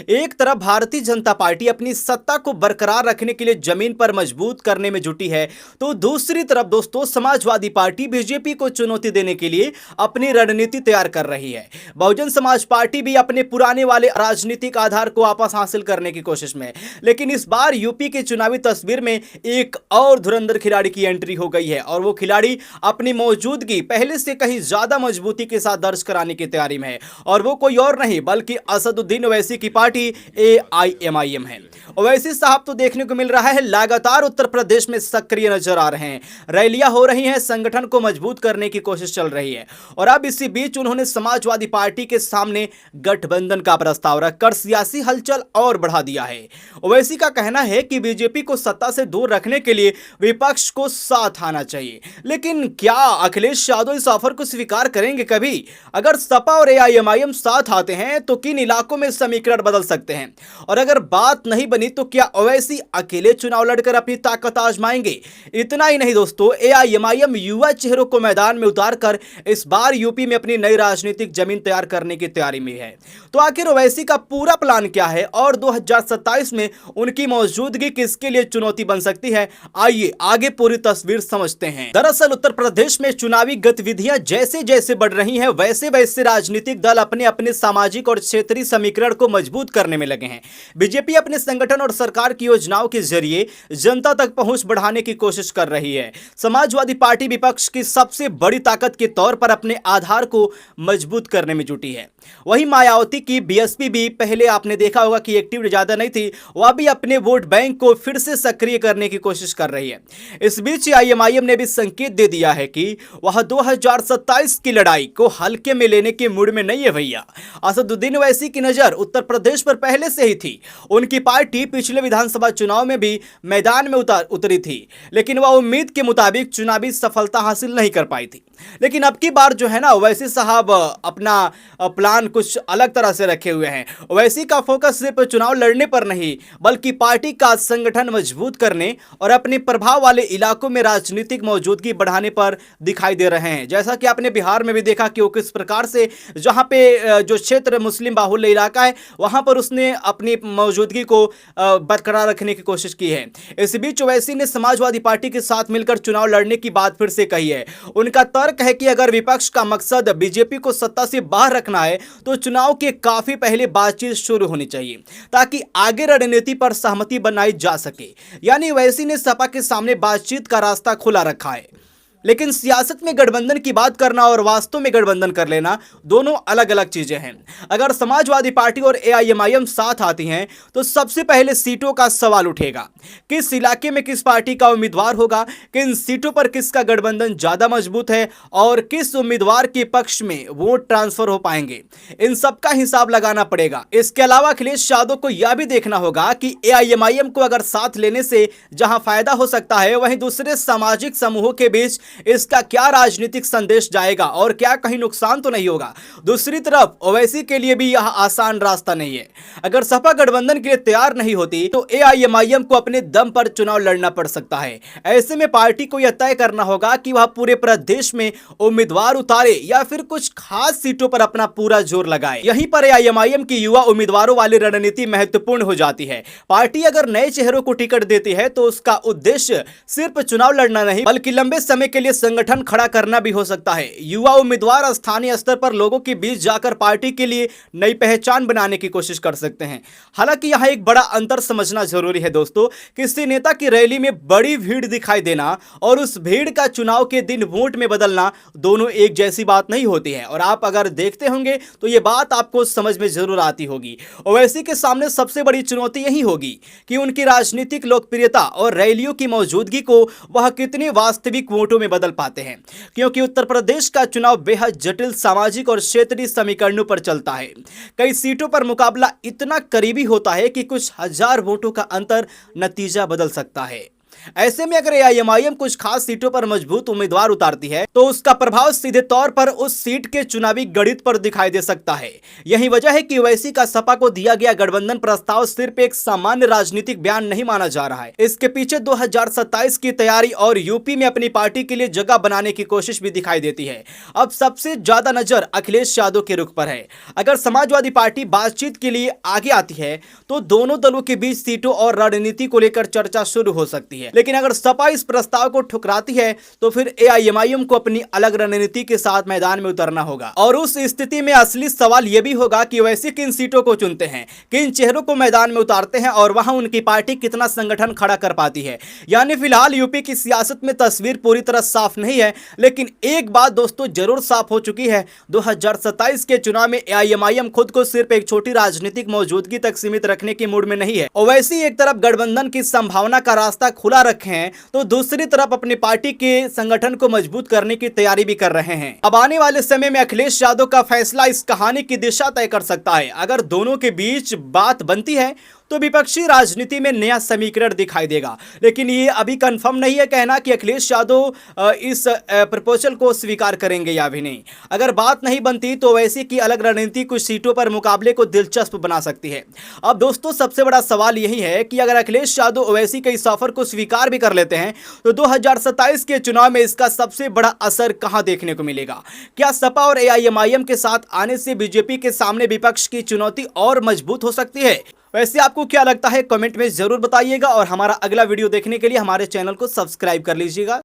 एक तरफ भारतीय जनता पार्टी अपनी सत्ता को बरकरार रखने के लिए जमीन पर मजबूत करने में जुटी है, तो दूसरी तरफ दोस्तों समाजवादी पार्टी बीजेपी को चुनौती देने के लिए अपनी रणनीति तैयार कर रही है। बहुजन समाज पार्टी भी अपने पुराने वाले राजनीतिक आधार को वापस हासिल करने की कोशिश में है, लेकिन इस बार यूपी की चुनावी तस्वीर में एक और धुरंधर खिलाड़ी की एंट्री हो गई है और वो खिलाड़ी अपनी मौजूदगी पहले से कहीं ज्यादा मजबूती के साथ दर्ज कराने की तैयारी में है और वो कोई और नहीं बल्कि असदुद्दीन ओवैसी की पार्टी एआईएमआईएम है। ओवैसी साहब तो देखने को मिल रहा है लगातार उत्तर प्रदेश में सक्रिय नजर आ रहे हैं, रैलियां हो रही हैं, संगठन को मजबूत करने की कोशिश चल रही है और अब इसी बीच उन्होंने समाजवादी पार्टी के सामने गठबंधन का प्रस्ताव रखकर सियासी हलचल और बढ़ा दिया है। ओवैसी का कहना है कि बीजेपी को सत्ता से दूर रखने के लिए विपक्ष को साथ आना चाहिए, लेकिन क्या अखिलेश यादव इस ऑफर को स्वीकार करेंगे कभी? अगर सपा और एआईएमआईएम साथ आते हैं तो किन इलाकों में समीकरण बदल सकते हैं और अगर बात नहीं बनी तो क्या ओवैसी अकेले चुनाव लड़कर अपनी ताकत आजमाएंगे? इतना ही नहीं दोस्तों, एआईएमआईएम युवा चेहरों को मैदान में उतारकर इस बार यूपी में अपनी नई राजनीतिक जमीन तैयार करने की तैयारी में है। तो आखिर ओवैसी का पूरा प्लान क्या है और 2027 में उनकी मौजूदगी किसके लिए चुनौती बन सकती है? आइए आगे पूरी तस्वीर समझते हैं। दरअसल उत्तर प्रदेश में चुनावी गतिविधियां जैसे जैसे बढ़ रही हैं वैसे वैसे राजनीतिक दल अपने अपने सामाजिक और क्षेत्रीय समीकरण को मजबूत करने में लगे हैं। बीजेपी अपने संगठन और सरकार की योजनाओं के जरिए जनता तक पहुंच बढ़ाने की कोशिश कर रही है। समाजवादी पार्टी विपक्ष की सबसे बड़ी ताकत के तौर पर अपने आधार को मजबूत करने में जुटी है। वहीं मायावती की बीएसपी भी पहले आपने देखा होगा कि एक्टिव ज्यादा नहीं थी, वह भी अपने वोट बैंक को फिर से सक्रिय करने की कोशिश कर रही है। इस बीच आईएमआईएम ने भी संकेत दे दिया है कि वह 2027 की लड़ाई को हल्के में लेने के मूड में नहीं है भैया। असदुद्दीन ओवैसी की नजर उत्तर प्रदेश पर पहले से ही थी। उनकी पार्टी पिछले विधानसभा चुनाव में भी मैदान में उतरी थी, लेकिन वह उम्मीद के मुताबिक चुनावी सफलता हासिल नहीं कर पाई थी। लेकिन अब की बार जो है ना, ओवैसी साहब अपना प्लान कुछ अलग तरह से रखे हुए हैं। ओवैसी का फोकस सिर्फ चुनाव लड़ने पर नहीं बल्कि पार्टी का संगठन मजबूत करने और अपने प्रभाव वाले इलाकों में राजनीतिक मौजूदगी बढ़ाने पर दिखाई दे रहे हैं। जैसा कि आपने बिहार में भी देखा कि वो किस प्रकार से जहां पे जो क्षेत्र मुस्लिम बाहुल्य इलाका है वहां पर उसने अपनी मौजूदगी को बरकरार रखने की कोशिश की है। इस बीच ओवैसी ने समाजवादी पार्टी के साथ मिलकर चुनाव लड़ने की बात फिर से कही है। उनका तर्क है कि अगर विपक्ष का मकसद बीजेपी को सत्ता से बाहर रखना है तो चुनाव के काफी पहले बातचीत शुरू होनी चाहिए ताकि आगे रणनीति पर सहमति बनाई जा सके। यानी ओवैसी ने सपा के सामने बातचीत का रास्ता खुला रखा है, लेकिन सियासत में गठबंधन की बात करना और वास्तव में गठबंधन कर लेना दोनों अलग अलग चीजें हैं। अगर समाजवादी पार्टी और एआईएमआईएम साथ आती हैं तो सबसे पहले सीटों का सवाल उठेगा। किस इलाके में किस पार्टी का उम्मीदवार होगा, किन सीटों पर किसका गठबंधन ज्यादा मजबूत है और किस उम्मीदवार के पक्ष में वोट ट्रांसफर हो पाएंगे, इन सबका हिसाब लगाना पड़ेगा। इसके अलावा अखिलेश यादव को यह भी देखना होगा कि एआईएमआईएम को अगर साथ लेने से जहां फायदा हो सकता है वहीं दूसरे सामाजिक समूहों के बीच इसका क्या राजनीतिक संदेश जाएगा और क्या कहीं नुकसान तो नहीं होगा। दूसरी तरफ ओवैसी के लिए भी यह आसान रास्ता नहीं है। अगर सपा गठबंधन के लिए तैयार नहीं होती तो एआईएमआईएम को अपने दम पर चुनाव लड़ना पड़ सकता है। ऐसे में पार्टी को यह तय करना होगा कि वह पूरे प्रदेश में उम्मीदवार उतारे या फिर कुछ खास सीटों पर अपना पूरा जोर लगाए। यहीं पर एआईएमआईएम की युवा उम्मीदवारों वाली रणनीति महत्वपूर्ण हो जाती है। पार्टी अगर नए चेहरों को टिकट देती है तो उसका उद्देश्य सिर्फ चुनाव लड़ना नहीं बल्कि लंबे समय के लिए संगठन खड़ा करना भी हो सकता है। युवा उम्मीदवार स्थानीय स्तर पर लोगों के बीच जाकर पार्टी के लिए नई पहचान बनाने की कोशिश कर सकते हैं। हालांकि यहां एक बड़ा अंतर समझना जरूरी है दोस्तों, किसी नेता की रैली में बड़ी भीड़ दिखाई देना और उस भीड़ का चुनाव के दिन वोट में बदलना दोनों एक जैसी बात नहीं होती है। और आप अगर देखते होंगे तो यह बात आपको समझ में जरूर आती होगी। ओवैसी के सामने सबसे बड़ी चुनौती यही होगी कि उनकी राजनीतिक लोकप्रियता और रैलियों की मौजूदगी को वह कितने वास्तविक वोटों में बदल पाते हैं, क्योंकि उत्तर प्रदेश का चुनाव बेहद जटिल सामाजिक और क्षेत्रीय समीकरणों पर चलता है। कई सीटों पर मुकाबला इतना करीबी होता है कि कुछ हजार वोटों का अंतर नतीजा बदल सकता है। ऐसे में अगर एआईएमआईएम कुछ खास सीटों पर मजबूत उम्मीदवार उतारती है तो उसका प्रभाव सीधे तौर पर उस सीट के चुनावी गणित पर दिखाई दे सकता है। यही वजह है कि ओवैसी का सपा को दिया गया गठबंधन प्रस्ताव सिर्फ एक सामान्य राजनीतिक बयान नहीं माना जा रहा है। इसके पीछे 2027 की तैयारी और यूपी में अपनी पार्टी के लिए जगह बनाने की कोशिश भी दिखाई देती है। अब सबसे ज्यादा नजर अखिलेश यादव के रुख पर है। अगर समाजवादी पार्टी बातचीत के लिए आगे आती है तो दोनों दलों के बीच सीटों और रणनीति को लेकर चर्चा शुरू हो सकती है। लेकिन अगर सपा इस प्रस्ताव को ठुकराती है तो फिर एआईएमआईएम को अपनी अलग रणनीति के साथ मैदान में उतरना होगा। और उस स्थिति में असली सवाल यह भी होगा कि वैसे किन सीटों को चुनते हैं, किन चेहरों को मैदान में उतारते हैं और वहां उनकी पार्टी कितना संगठन खड़ा कर पाती है। यानी फिलहाल यूपी की सियासत में तस्वीर पूरी तरह साफ नहीं है, लेकिन एक बात दोस्तों जरूर साफ हो चुकी है, 2027 के चुनाव में एआईएमआईएम खुद को सिर्फ एक छोटी राजनीतिक मौजूदगी तक सीमित रखने की मूड में नहीं है। ओवैसी एक तरफ गठबंधन की संभावना का रास्ता खुला रखे हैं तो दूसरी तरफ अपनी पार्टी के संगठन को मजबूत करने की तैयारी भी कर रहे हैं। अब आने वाले समय में अखिलेश यादव का फैसला इस कहानी की दिशा तय कर सकता है। अगर दोनों के बीच बात बनती है तो विपक्षी राजनीति में नया समीकरण दिखाई देगा, लेकिन ये अभी कंफर्म नहीं है कहना कि अखिलेश यादव इस प्रपोजल को स्वीकार करेंगे या भी नहीं। अगर बात नहीं बनती तो वैसे की अलग रणनीति कुछ सीटों पर मुकाबले को दिलचस्प बना सकती है। अब दोस्तों सबसे बड़ा सवाल यही है कि अगर अखिलेश यादव ओवैसी के इस ऑफर को स्वीकार भी कर लेते हैं तो 2027 के चुनाव में इसका सबसे बड़ा असर कहां देखने को मिलेगा। क्या सपा और एआईएमआईएम के साथ आने से बीजेपी के सामने विपक्ष की चुनौती और मजबूत हो सकती है? वैसे आपको क्या लगता है कमेंट में जरूर बताइएगा और हमारा अगला वीडियो देखने के लिए हमारे चैनल को सब्सक्राइब कर लीजिएगा।